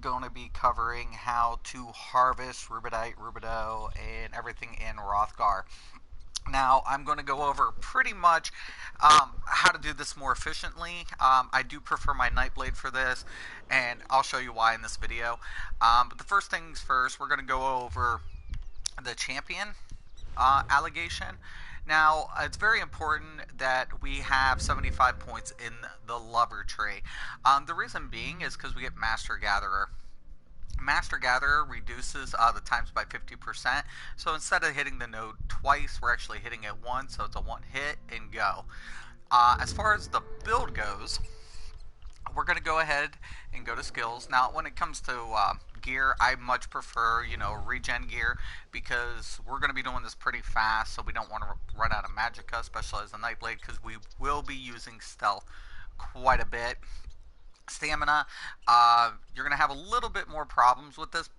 going to be covering how to harvest rubidite, rubido, and everything in Rothgar. Now, I'm going to go over pretty much how to do this more efficiently. I do prefer my Nightblade for this, and I'll show you why in this video. But the first things first, we're going to go over the champion allegation. Now, it's very important that we have 75 points in the lover tree. The reason being is because we get Master Gatherer. Master Gatherer reduces the times by 50%. So instead of hitting the node twice, we're actually hitting it once. So it's a one hit and go. As far as the build goes, we're going to go ahead and go to skills. Now, when it comes to gear, I much prefer, regen gear because we're going to be doing this pretty fast, so we don't want to run out of magicka, especially as a Nightblade, because we will be using stealth quite a bit. Stamina, you're going to have a little bit more problems with this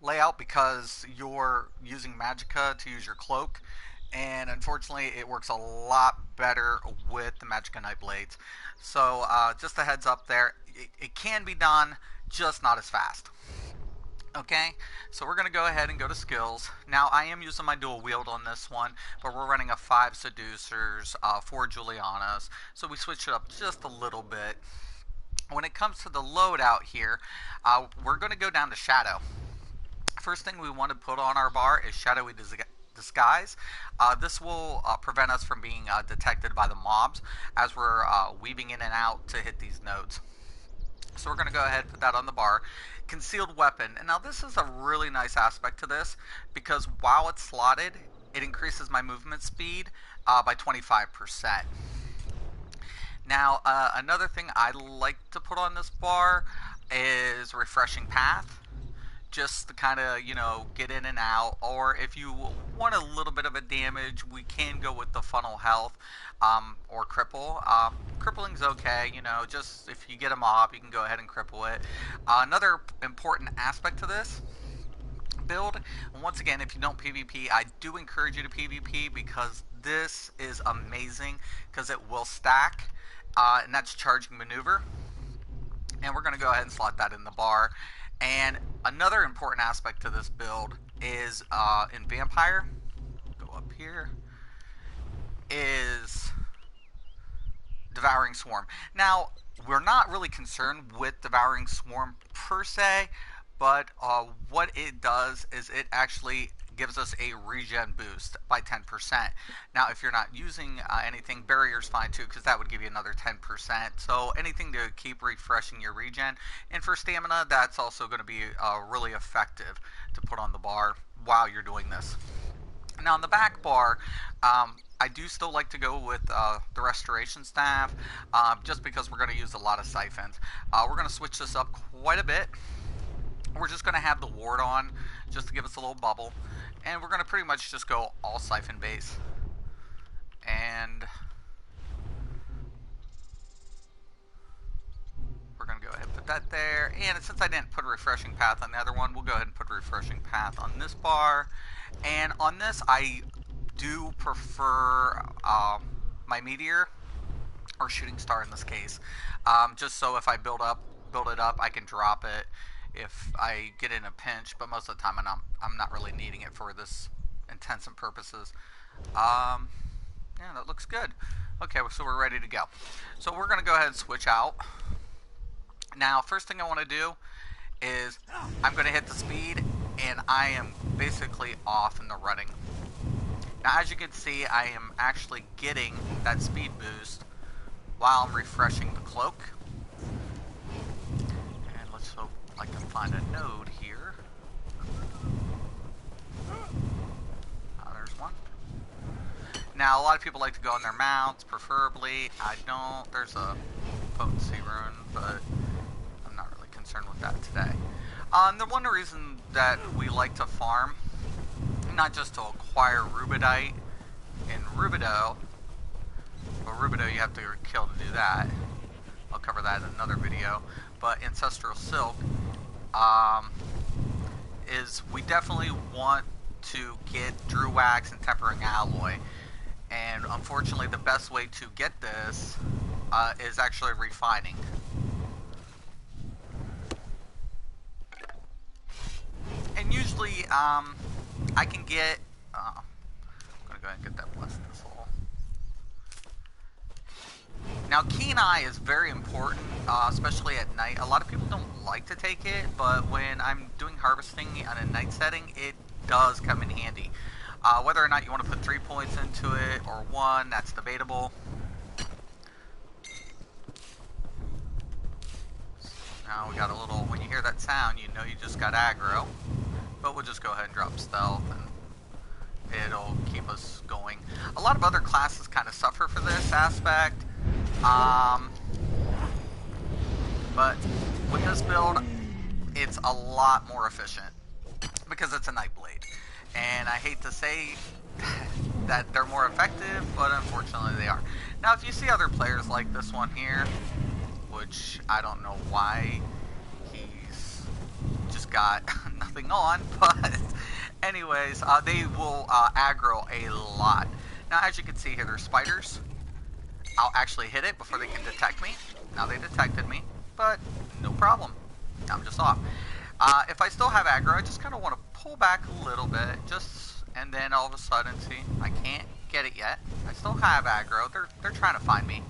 layout because you're using magicka to use your cloak, and unfortunately it works a lot better with the magicka Nightblades. So just a heads up there, it can be done, just not as fast. Okay, so we're going to go ahead and go to skills. Now, I am using my dual wield on this one, but we're running a 5 seducers, 4 Julianas, so we switch it up just a little bit. When it comes to the loadout here, we're going to go down to Shadow. First thing we want to put on our bar is Shadowy Disguise. This will prevent us from being detected by the mobs as we're weaving in and out to hit these nodes. So we're going to go ahead and put that on the bar. Concealed Weapon. And now this is a really nice aspect to this because while it's slotted, it increases my movement speed by 25%. Now, another thing I like to put on this bar is Refreshing Path. Just to kind of, get in and out. Or if you want a little bit of a damage, we can go with the Funnel Health or Cripple. Crippling's okay, just if you get a mob, you can go ahead and cripple it. Another important aspect to this build, once again, if you don't PvP, I do encourage you to PvP because this is amazing because it will stack, and that's Charging Maneuver. And we're going to go ahead and slot that in the bar. And another important aspect to this build is in Vampire, go up here, is Devouring Swarm. Now, we're not really concerned with Devouring Swarm per se, but what it does is it actually gives us a regen boost by 10%. Now, if you're not using anything, Barrier's fine too, because that would give you another 10%. So anything to keep refreshing your regen. And for stamina, that's also going to be really effective to put on the bar while you're doing this. Now, on the back bar, I do still like to go with the Restoration Staff, just because we're going to use a lot of siphons. We're going to switch this up quite a bit. We're just going to have the ward on, just to give us a little bubble. And we're going to pretty much just go all siphon base. And we're going to go ahead and put that there. And since I didn't put a Refreshing Path on the other one, we'll go ahead and put a Refreshing Path on this bar. And on this, I do prefer my Meteor, or Shooting Star in this case. Just so if I build it up, I can drop it if I get in a pinch, but most of the time I'm not really needing it for this intents and purposes. Yeah, that looks good. Okay, so we're ready to go. So we're going to go ahead and switch out. Now, first thing I want to do is I'm going to hit the speed, and I am basically off in the running. Now, as you can see, I am actually getting that speed boost while I'm refreshing the cloak. And let's hope I can find a node here. There's one. Now, a lot of people like to go on their mounts, preferably. I don't. There's a potency rune, but I'm not really concerned with that today. The one reason that we like to farm, not just to acquire Rubidite and Rubido, well, Rubido you have to kill to do that. I'll cover that in another video. But Ancestral Silk is we definitely want to get Drew Wax and Tempering Alloy. And unfortunately, the best way to get this is actually refining. I can get. I'm gonna go ahead and get that blessed soul. Now, Keen Eye is very important, especially at night. A lot of people don't like to take it, but when I'm doing harvesting on a night setting, it does come in handy. Whether or not you want to put 3 points into it or 1, that's debatable. Now we got a little, when you hear that sound, you know you just got aggro. But we'll just go ahead and drop stealth, and it'll keep us going. A lot of other classes kind of suffer for this aspect. But with this build, it's a lot more efficient because it's a Nightblade. And I hate to say that they're more effective, but unfortunately they are. Now, if you see other players like this one here, which I don't know why he's just got nothing on, but anyways, they will aggro a lot. Now, as you can see here, there's spiders. I'll actually hit it before they can detect me. Now they detected me, but no problem. I'm just off. If I still have aggro, I just kind of want to pull back a little bit, and then all of a sudden, see, I can't get it yet. I still have aggro. They're trying to find me,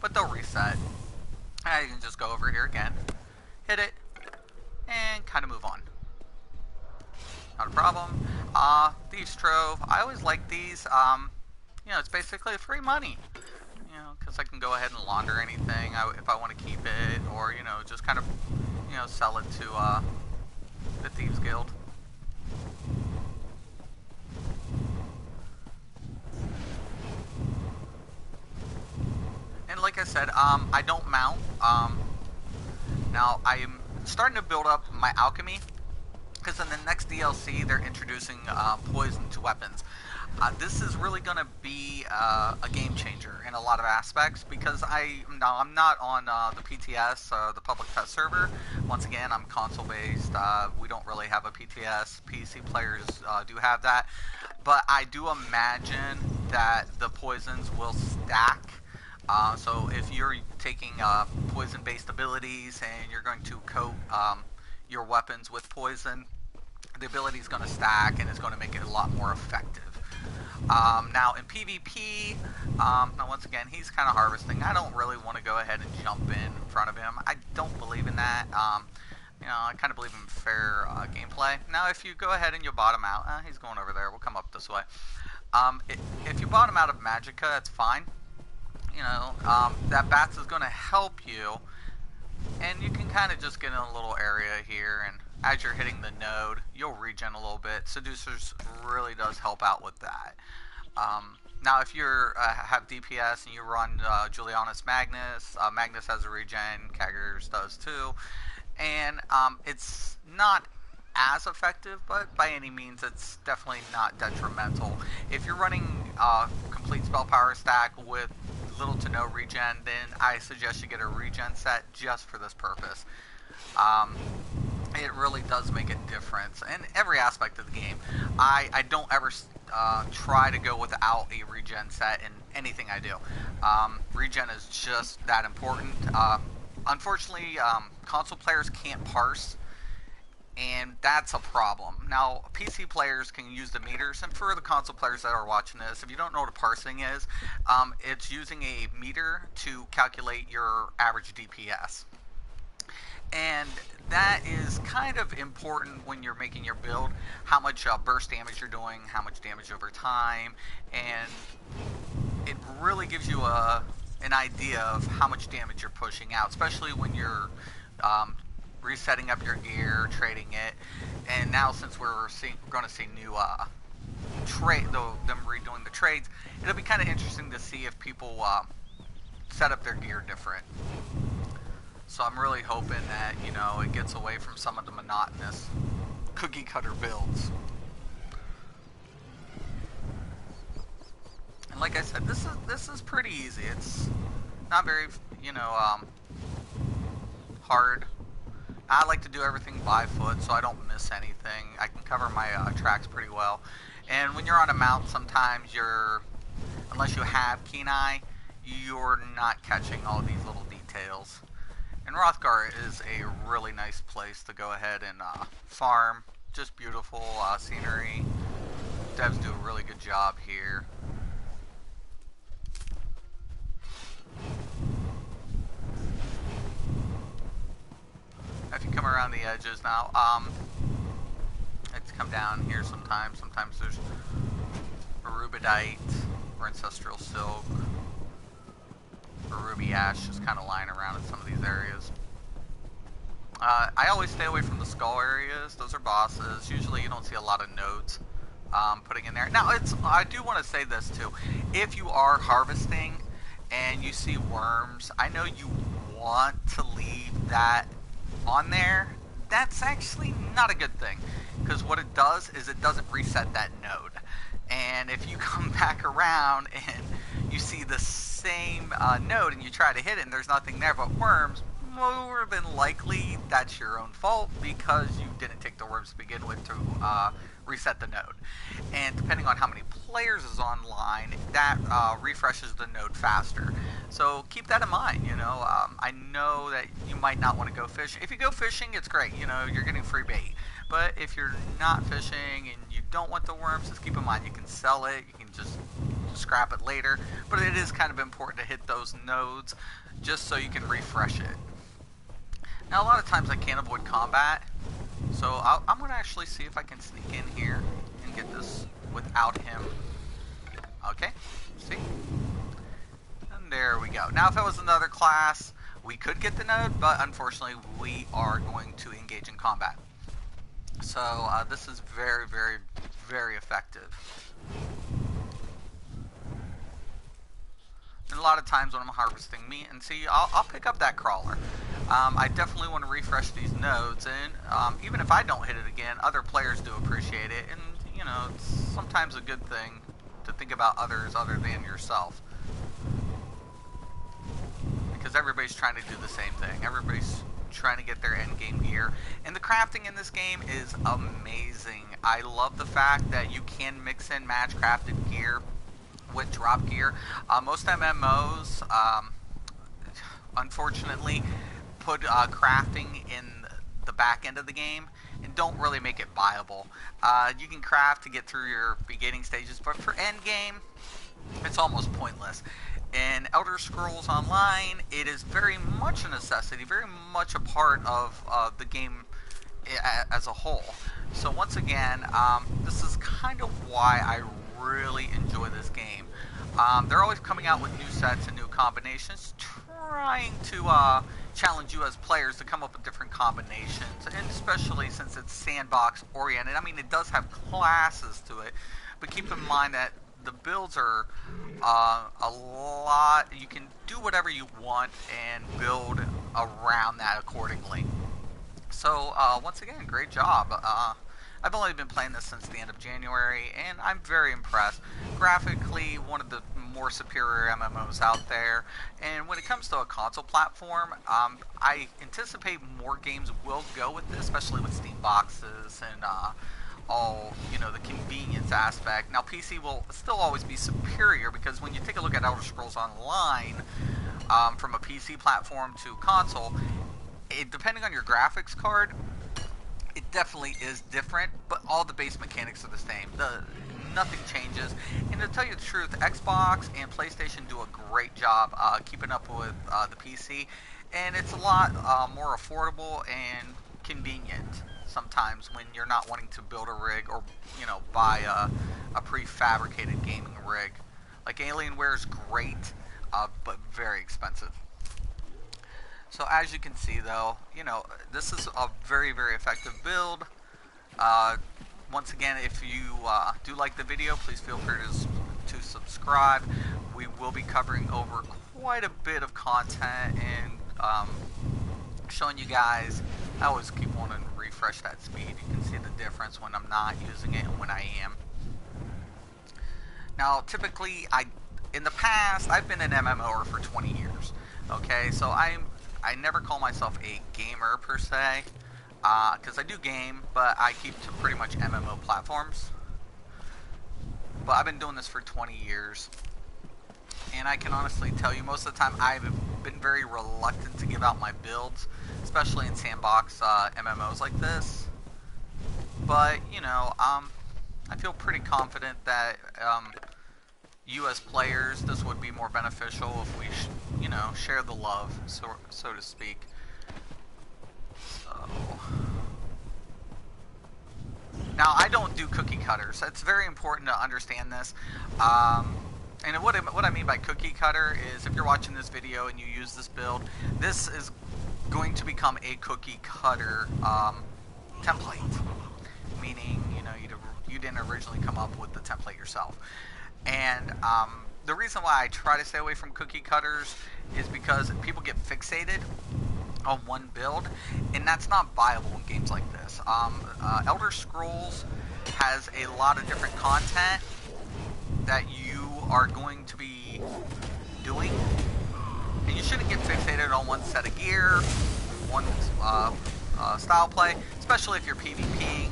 but they'll reset. And I can just go over here again, hit it, and kind of move on. Not a problem. Thieves Trove. I always like these. You know, it's basically free money. You know, because I can go ahead and launder anything if I want to keep it, or, you know, just kind of, you know, sell it to the Thieves Guild. And like I said, I don't mount. Now I'm starting to build up my alchemy, because in the next DLC they're introducing poison to weapons. This is really going to be a game changer in a lot of aspects, because I'm not on the PTS, the public test server. Once again, I'm console based. We don't really have a PTS. PC players do have that, but I do imagine that the poisons will stack. So if you're taking poison based abilities and you're going to coat your weapons with poison, the ability is going to stack and it's going to make it a lot more effective. Now in PvP, now once again, he's kind of harvesting. I don't really want to go ahead and jump in front of him. I don't believe in that. You know, I kind of believe in fair gameplay. Now if you go ahead and you bottom out, he's going over there. We'll come up this way. If you bottom out of Magicka, that's fine. You know, that Bats is going to help you. And you can kind of just get in a little area here, and as you're hitting the node, you'll regen a little bit. Seducers really does help out with that. Now, if you have DPS and you run Julianus Magnus, Magnus has a regen, Kaggers does too. And it's not as effective, but by any means, it's definitely not detrimental. If you're running complete spell power stack with little to no regen, then I suggest you get a regen set just for this purpose. It really does make a difference in every aspect of the game. I don't ever try to go without a regen set in anything I do. Regen is just that important. Unfortunately, console players can't parse, and that's a problem. Now, PC players can use the meters, and for the console players that are watching this, if you don't know what a parsing is, it's using a meter to calculate your average DPS. And that is kind of important when you're making your build, how much burst damage you're doing, how much damage over time, and it really gives you an idea of how much damage you're pushing out, especially when you're resetting up your gear, trading it. And now, since we're going to see new them redoing the trades, it'll be kind of interesting to see if people set up their gear different. So I'm really hoping that, you know, it gets away from some of the monotonous cookie cutter builds. And like I said, this is pretty easy. It's not very, you know, hard. I like to do everything by foot so I don't miss anything. I can cover my tracks pretty well. And when you're on a mount, sometimes unless you have Keen Eye, you're not catching all these little details. And Hrothgar is a really nice place to go ahead and farm. just beautiful scenery. Devs do a really good job here. If you come around the edges now, it's come down here sometimes. Sometimes there's rubidite or ancestral silk or ruby ash just kind of lying around in some of these areas. I always stay away from the skull areas. Those are bosses. Usually you don't see a lot of nodes putting in there. Now, I do want to say this too. If you are harvesting and you see worms, I know you want to leave that on there. That's actually not a good thing, because what it does is it doesn't reset that node. And if you come back around and you see the same node and you try to hit it and there's nothing there but worms, more than likely that's your own fault, because you didn't take the worms to begin with to reset the node. And depending on how many players is online, that refreshes the node faster. So keep that in mind. You know, I know that you might not want to go fishing. If you go fishing, it's great. You know, you're getting free bait. But if you're not fishing and you don't want the worms, just keep in mind you can sell it. You can just scrap it later. But it is kind of important to hit those nodes just so you can refresh it. Now, a lot of times I can't avoid combat, so I'm going to actually see if I can sneak in here and get this without him. Okay, see? And there we go. Now, if it was another class, we could get the node, but unfortunately, we are going to engage in combat. So, this is very, very, very effective. And a lot of times when I'm harvesting meat, and see, I'll pick up that crawler. I definitely want to refresh these nodes, and even if I don't hit it again, other players do appreciate it, and you know, it's sometimes a good thing to think about others other than yourself. Because everybody's trying to do the same thing. Everybody's trying to get their end game gear. And the crafting in this game is amazing. I love the fact that you can mix in match crafted gear with drop gear. Most MMOs, unfortunately, put crafting in the back end of the game and don't really make it viable. You can craft to get through your beginning stages, but for end game, it's almost pointless. In Elder Scrolls Online, it is very much a necessity, very much a part of the game as a whole. So once again, this is kind of why I really enjoy this game. They're always coming out with new sets and new combinations, trying to challenge you as players to come up with different combinations, and especially since it's sandbox oriented. I mean, it does have classes to it, but keep in mind that the builds are a lot. You can do whatever you want and build around that accordingly. So once again, great job. I've only been playing this since the end of January, and I'm very impressed. Graphically, one of the more superior MMOs out there. And when it comes to a console platform, I anticipate more games will go with this, especially with Steam boxes and all, you know, the convenience aspect. Now, PC will still always be superior, because when you take a look at Elder Scrolls Online, from a PC platform to console, depending on your graphics card, it definitely is different, but all the base mechanics are the same. Nothing changes. And to tell you the truth, Xbox and PlayStation do a great job keeping up with the PC, and it's a lot more affordable and convenient sometimes when you're not wanting to build a rig or, you know, buy a prefabricated gaming rig. Like, Alienware is great, but very expensive. So as you can see, though, you know, this is a very, very effective build. Once again, if you do like the video, please feel free to subscribe. We will be covering over quite a bit of content and showing you guys. I always keep wanting to refresh that speed. You can see the difference when I'm not using it and when I am. Now, typically, in the past, I've been an MMOer for 20 years. Okay, so I never call myself a gamer per se, because I do game, but I keep to pretty much MMO platforms. But I've been doing this for 20 years, and I can honestly tell you, most of the time I've been very reluctant to give out my builds, especially in sandbox MMOs like this. but you know, I feel pretty confident that you as players, this would be more beneficial if we, you know, share the love, so to speak. So now I don't do cookie cutters. It's very important to understand this. And what I mean by cookie cutter is if you're watching this video and you use this build, this is going to become a cookie cutter template. Meaning, you know, you didn't originally come up with the template yourself. And the reason why I try to stay away from cookie cutters is because people get fixated on one build, and that's not viable in games like this. Elder Scrolls has a lot of different content that you are going to be doing, and you shouldn't get fixated on one set of gear, one style play, especially if you're PvPing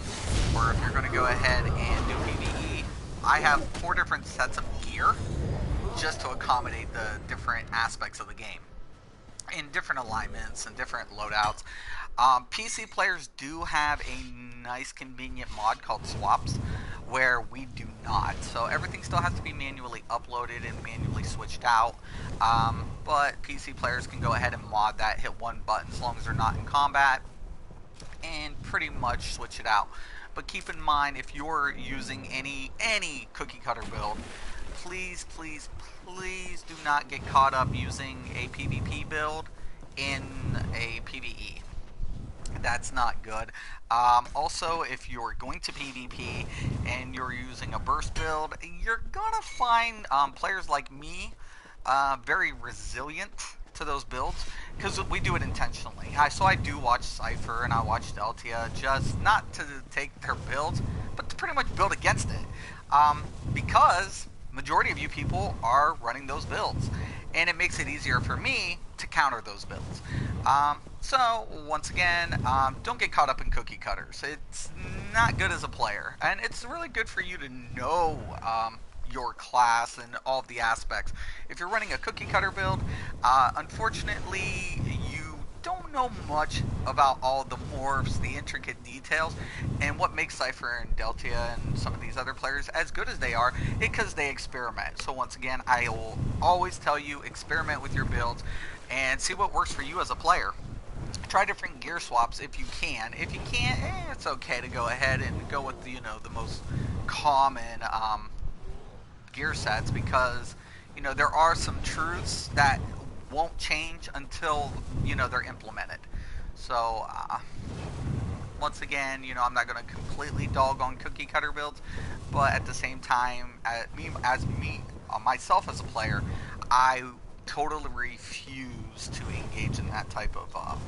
or if you're going to go ahead and do PvE. I have 4 different sets of gear just to accommodate the different aspects of the game in different alignments and different loadouts. PC players do have a nice convenient mod called swaps where we do not. So everything still has to be manually uploaded and manually switched out. But PC players can go ahead and mod that, hit one button as long as they're not in combat, and pretty much switch it out. But keep in mind, if you're using any cookie cutter build, please do not get caught up using a PvP build in a PvE. That's not good. Also, if you're going to PvP and you're using a burst build, you're gonna find players like me very resilient to those builds because we do it intentionally. So I do watch Cypher and I watch Deltia, just not to take their builds, but to pretty much build against it, because majority of you people are running those builds, and it makes it easier for me to counter those builds. So once again, don't get caught up in cookie cutters. It's not good as a player, and it's really good for you to know your class and all of the aspects. If you're running a cookie cutter build, unfortunately you don't know much about all the morphs, the intricate details, and what makes Cypher and Deltia and some of these other players as good as they are, because they experiment. So once again, I will always tell you, experiment with your builds and see what works for you as a player. Try different gear swaps if you can. If you can't, it's okay to go ahead and go with the, you know, the most common gear sets, because you know there are some truths that won't change until, you know, they're implemented. So once again, you know, I'm not going to completely dog on cookie cutter builds, but at the same time, myself as a player, I totally refuse to engage in that type of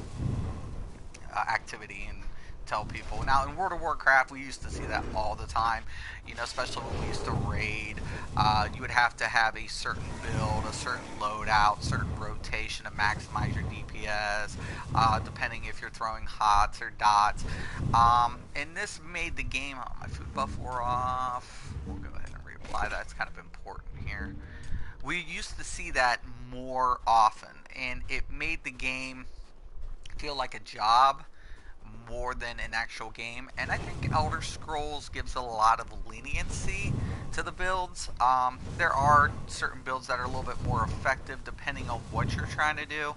activity and tell people. Now in World of Warcraft, we used to see that all the time, you know, especially when we used to raid. You would have to have a certain build, a certain loadout, certain rotation to maximize your DPS, depending if you're throwing hots or dots. And this made the game, my food buff wore off. We'll go ahead and reapply that. It's kind of important here. We used to see that more often, and it made the game feel like a job more than an actual game. And I think Elder Scrolls gives a lot of leniency to the builds. There are certain builds that are a little bit more effective depending on what you're trying to do,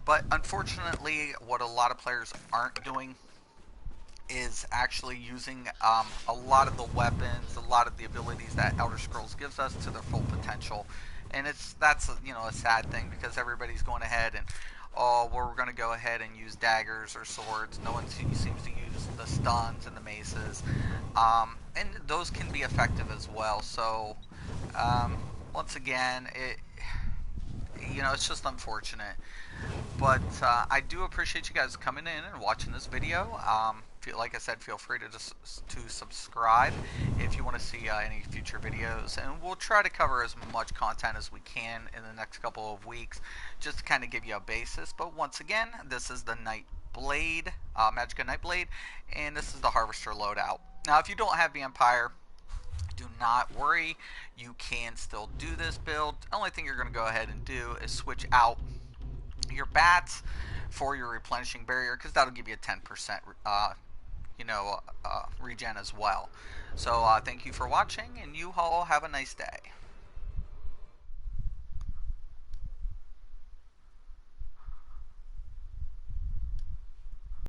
but unfortunately what a lot of players aren't doing is actually using a lot of the weapons, a lot of the abilities that Elder Scrolls gives us to their full potential. And that's you know, a sad thing, because everybody's going ahead and, oh, well, we're going to go ahead and use daggers or swords. No one seems to use the stuns and the maces. And those can be effective as well. So, once again, you know, it's just unfortunate. But I do appreciate you guys coming in and watching this video. Like I said, feel free to subscribe if you want to see any future videos, and we'll try to cover as much content as we can in the next couple of weeks, just to kind of give you a basis. But once again, this is the Nightblade, Magicka Nightblade, and this is the Harvester loadout. Now, if you don't have Vampire, do not worry, you can still do this build. The only thing you're going to go ahead and do is switch out your bats for your replenishing barrier, because that'll give you a 10% regen as well. So thank you for watching, and you all have a nice day.